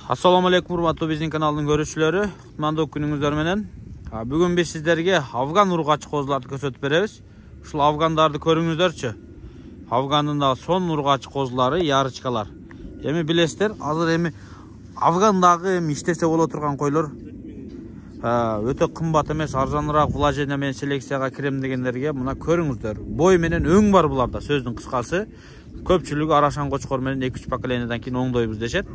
Assalamu alaikum урматтуу биздин каналдын көрүүчүлөрү. Кутмандуу күнүңүздөр менен. Бүгүн биз сиздерге афган ургач козуларды көрсөтүп беребиз. Ушул афгандарды көрүңүздөрчү. Афгандын да сон ургач козулары, ярычкалар. Эми билесиздер, азыр эми Афгандагы иштесе боло турган койлор өтө кымбат эмес, арзаныраак вложение менен селекцияга кирем дегендерге мына көрүңүздөр. Бой менен өң бар буларда, сөздүн кыскасы. Көпчүлүгү арашан кочкор менен 2-3 поколенияден кийин оңдойбуз дешет.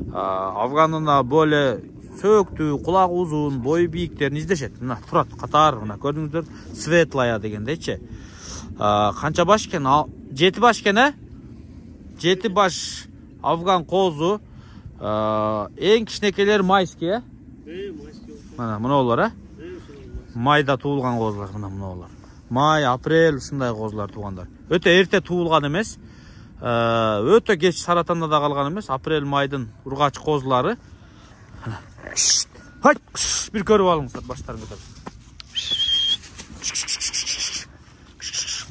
Афгандын более сөктүү, кулагы узун, бой бийиктерин издешет. Мына турат катар, мына көрдүңүздөр, светлая дегендейчи. Канча баш экен? 7 баш экен, 7 баш афган козу. Эң кичинекейлери майский, Мына мыналар, майда туулган козулар, мына мыналар. Май, апрель ушундай козулар туугандар. Өтө эрте туулган эмес. Өтө кеч саратанда да калган эмес. Апрель майдын ургач козулары. Хайт, бир көрүп алыңыздар баштарын көтөрүп.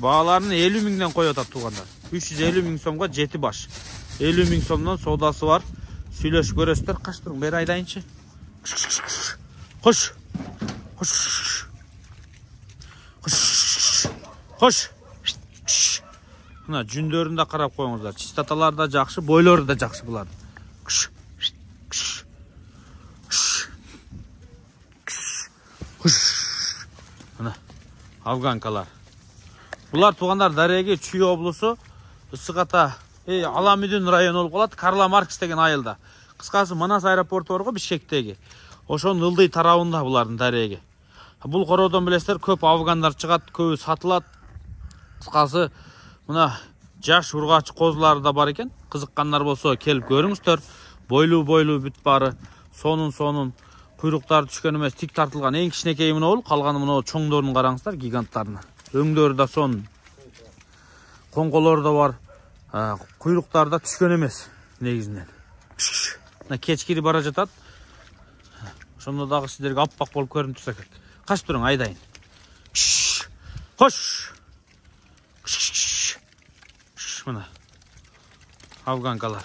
Бааларын 50 миңден коюп атат туугандар. 350 миң сомго 7 баш. 50 миң сомдон соодасы бар. Сүйлөшүп көрөсүздөр. Каш туруң, бери айдайынчы. Кош. Кош. Кош. Мына жүндөрүн да карап коюңуздар. Чистоталары да жакшы, бойлору да жакшы булардын. Мына афганкалар. Булар туугандар Дареги Чүй облусу, Ысык Ата, Аламүдүн району болуп калат, Карла Маркс деген айылда. Кыскасы Манас аэропорту бар го Бишкектеги. Ошонун ылдый тарабында булардын Дареги. Бул короодон билесиздер, көп афгандар чыгат, көбү сатылат. Кыскасы мына жаш ургач козулары да бар экен. Кызыккандар болсо келип көрүңүздөр. Бойлуу бүт бары, сонун куйруктары түшкөн эмес, тик тартылган. Эң кичинекейи мына бол, калганы мына чоңдорун караңыздар, гиганттарына. Өңдөрү да сонун. Коңголору да бар. Куйруктары да түшкөн эмес негизинен. Мына кеч кирип бара жатат. Ошондо дагы сиздерге аппак болуп көрүнүп турса керек. Каш туруң, айдайын. Кош. Мына афганкалар.